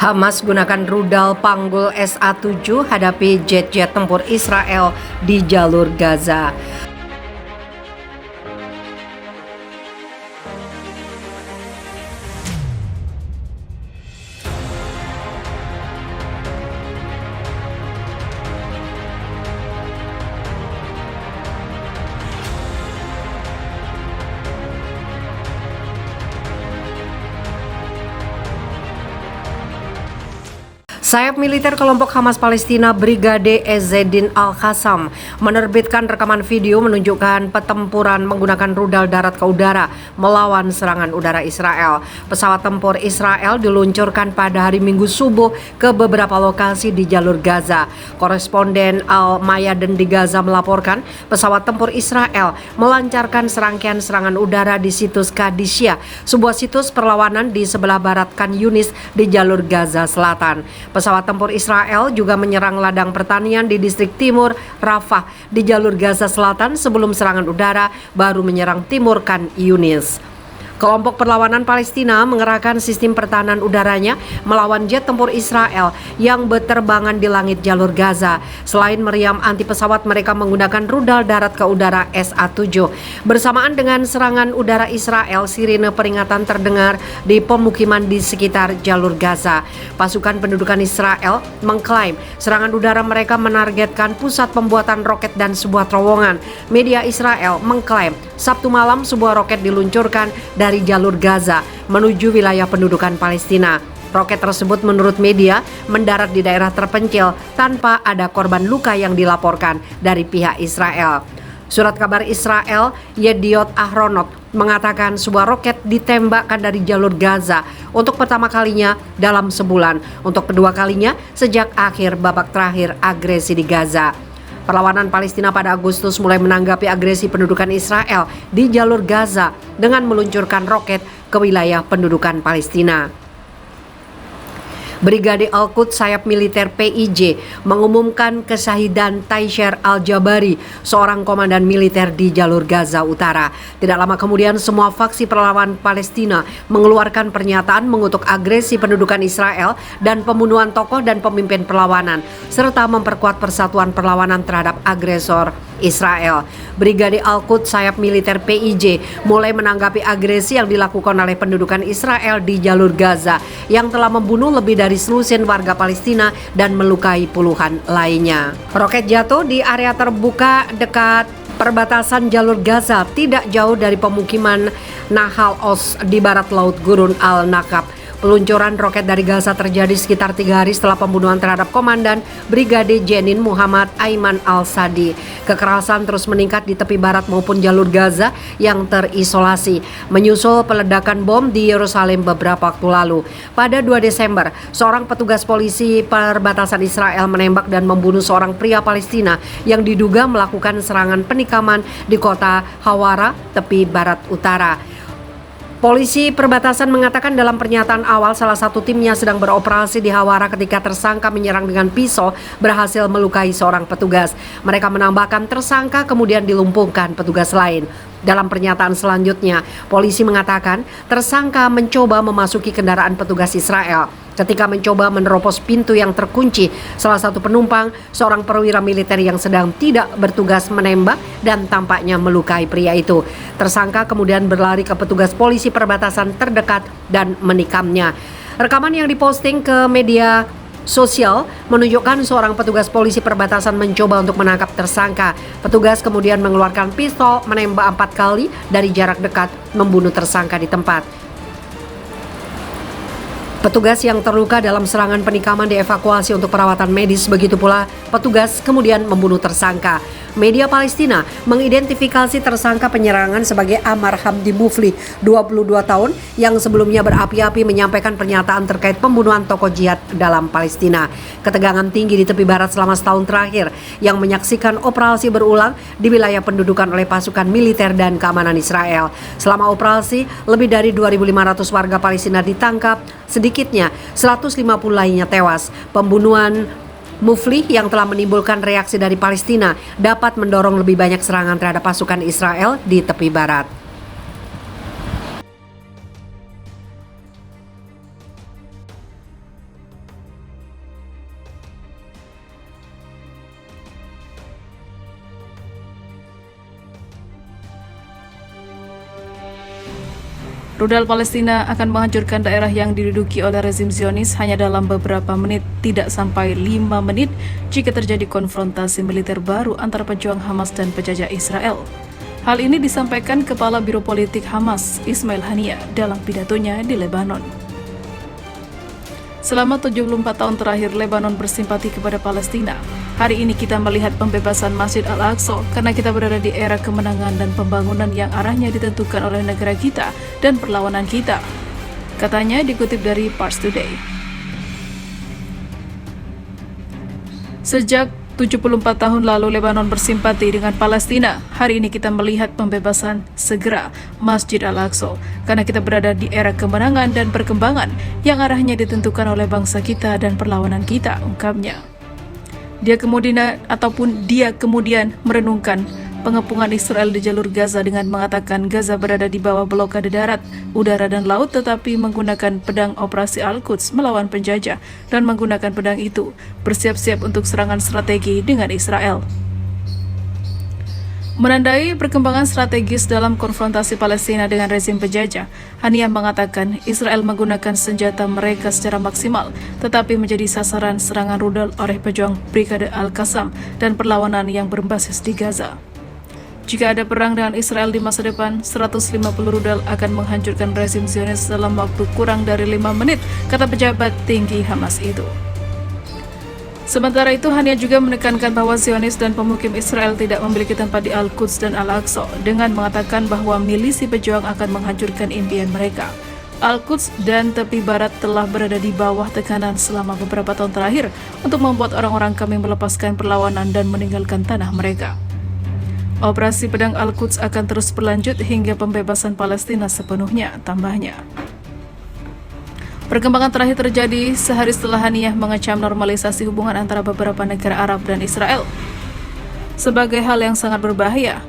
Hamas gunakan rudal panggul SA-7 hadapi jet-jet tempur Israel di jalur Gaza. Sayap militer kelompok Hamas Palestina Brigade Ezzeddin Al-Qassam menerbitkan rekaman video menunjukkan pertempuran menggunakan rudal darat ke udara melawan serangan udara Israel. Pesawat tempur Israel diluncurkan pada hari Minggu subuh ke beberapa lokasi di jalur Gaza. Koresponden Al-Mayadin di Gaza melaporkan pesawat tempur Israel melancarkan serangkaian serangan udara di situs Qadisiyah, sebuah situs perlawanan di sebelah barat Khan Yunis di jalur Gaza Selatan. Pesawat tempur Israel juga menyerang ladang pertanian di distrik timur Rafah di jalur Gaza Selatan sebelum serangan udara baru menyerang timur Khan Yunis. Kelompok perlawanan Palestina mengerahkan sistem pertahanan udaranya melawan jet tempur Israel yang berterbangan di langit jalur Gaza. Selain meriam anti pesawat, mereka menggunakan rudal darat ke udara SA-7. Bersamaan dengan serangan udara Israel, sirine peringatan terdengar di pemukiman di sekitar jalur Gaza. Pasukan pendudukan Israel mengklaim serangan udara mereka menargetkan pusat pembuatan roket dan sebuah terowongan. Media Israel mengklaim Sabtu malam sebuah roket diluncurkan dari jalur Gaza menuju wilayah pendudukan Palestina. Roket tersebut menurut media mendarat di daerah terpencil tanpa ada korban luka yang dilaporkan dari pihak Israel. Surat kabar Israel Yediot Ahronot mengatakan sebuah roket ditembakkan dari jalur Gaza untuk pertama kalinya dalam sebulan, untuk kedua kalinya sejak akhir babak terakhir agresi di Gaza. Perlawanan Palestina pada Agustus mulai menanggapi agresi pendudukan Israel di jalur Gaza dengan meluncurkan roket ke wilayah pendudukan Palestina. Brigade Al-Quds sayap militer PIJ mengumumkan kesahidan Taisher Al-Jabari, seorang komandan militer di jalur Gaza Utara. Tidak lama kemudian semua faksi perlawanan Palestina mengeluarkan pernyataan mengutuk agresi pendudukan Israel dan pembunuhan tokoh dan pemimpin perlawanan, serta memperkuat persatuan perlawanan terhadap agresor Israel. Brigade Al-Quds sayap militer PIJ mulai menanggapi agresi yang dilakukan oleh pendudukan Israel di jalur Gaza yang telah membunuh lebih dari selusin warga Palestina dan melukai puluhan lainnya. Roket jatuh di area terbuka dekat perbatasan jalur Gaza tidak jauh dari pemukiman Nahal Oz di barat laut Gurun Al-Nakab. Peluncuran roket dari Gaza terjadi sekitar 3 hari setelah pembunuhan terhadap Komandan Brigade Jenin Muhammad Aiman Al-Sadi. Kekerasan terus meningkat di tepi barat maupun jalur Gaza yang terisolasi, menyusul peledakan bom di Yerusalem beberapa waktu lalu. Pada 2 Desember, seorang petugas polisi perbatasan Israel menembak dan membunuh seorang pria Palestina yang diduga melakukan serangan penikaman di kota Hawara, tepi barat utara. Polisi perbatasan mengatakan dalam pernyataan awal salah satu timnya sedang beroperasi di Hawara ketika tersangka menyerang dengan pisau berhasil melukai seorang petugas. Mereka menambahkan tersangka kemudian dilumpuhkan petugas lain. Dalam pernyataan selanjutnya, polisi mengatakan tersangka mencoba memasuki kendaraan petugas Israel. Ketika mencoba menerobos pintu yang terkunci, salah satu penumpang, seorang perwira militer yang sedang tidak bertugas, menembak dan tampaknya melukai pria itu. Tersangka kemudian berlari ke petugas polisi perbatasan terdekat dan menikamnya. Rekaman yang diposting ke media sosial menunjukkan seorang petugas polisi perbatasan mencoba untuk menangkap tersangka. Petugas kemudian mengeluarkan pistol, menembak 4 kali dari jarak dekat, membunuh tersangka di tempat. Petugas yang terluka dalam serangan penikaman dievakuasi untuk perawatan medis, begitu pula petugas kemudian membunuh tersangka. Media Palestina mengidentifikasi tersangka penyerangan sebagai Amar Hamdi Mufli, 22 tahun, yang sebelumnya berapi-api menyampaikan pernyataan terkait pembunuhan tokoh jihad dalam Palestina. Ketegangan tinggi di tepi barat selama setahun terakhir yang menyaksikan operasi berulang di wilayah pendudukan oleh pasukan militer dan keamanan Israel. Selama operasi, lebih dari 2.500 warga Palestina ditangkap, sedikitnya 150 lainnya tewas. Pembunuhan Mufli yang telah menimbulkan reaksi dari Palestina dapat mendorong lebih banyak serangan terhadap pasukan Israel di tepi barat. Rudal Palestina akan menghancurkan daerah yang diduduki oleh rezim Zionis hanya dalam beberapa menit, tidak sampai 5 menit jika terjadi konfrontasi militer baru antara pejuang Hamas dan penjajah Israel. Hal ini disampaikan Kepala Biro Politik Hamas, Ismail Haniyeh, dalam pidatonya di Lebanon. Selama 74 tahun terakhir, Lebanon bersimpati kepada Palestina. Hari ini kita melihat pembebasan Masjid Al-Aqsa karena kita berada di era kemenangan dan pembangunan yang arahnya ditentukan oleh negara kita dan perlawanan kita, katanya dikutip dari Pars Today. Sejak 74 tahun lalu Lebanon bersimpati dengan Palestina. Hari ini kita melihat pembebasan segera Masjid Al-Aqsa karena kita berada di era kemenangan dan perkembangan yang arahnya ditentukan oleh bangsa kita dan perlawanan kita, ungkapnya. Dia kemudian merenungkan pengepungan Israel di jalur Gaza dengan mengatakan Gaza berada di bawah blokade darat, udara dan laut, tetapi menggunakan pedang operasi Al-Quds melawan penjajah dan menggunakan pedang itu bersiap-siap untuk serangan strategi dengan Israel. Menandai perkembangan strategis dalam konfrontasi Palestina dengan rezim penjajah, Haniyeh mengatakan Israel menggunakan senjata mereka secara maksimal, tetapi menjadi sasaran serangan rudal oleh pejuang Brigade Al-Qassam dan perlawanan yang berbasis di Gaza. Jika ada perang dengan Israel di masa depan, 150 rudal akan menghancurkan rezim Zionis dalam waktu kurang dari 5 menit, kata pejabat tinggi Hamas itu. Sementara itu, Haniyeh juga menekankan bahwa Zionis dan pemukim Israel tidak memiliki tempat di Al-Quds dan Al-Aqsa dengan mengatakan bahwa milisi pejuang akan menghancurkan impian mereka. Al-Quds dan tepi barat telah berada di bawah tekanan selama beberapa tahun terakhir untuk membuat orang-orang kami melepaskan perlawanan dan meninggalkan tanah mereka. Operasi pedang Al-Quds akan terus berlanjut hingga pembebasan Palestina sepenuhnya, tambahnya. Perkembangan terakhir terjadi sehari setelah Haniyeh mengecam normalisasi hubungan antara beberapa negara Arab dan Israel sebagai hal yang sangat berbahaya.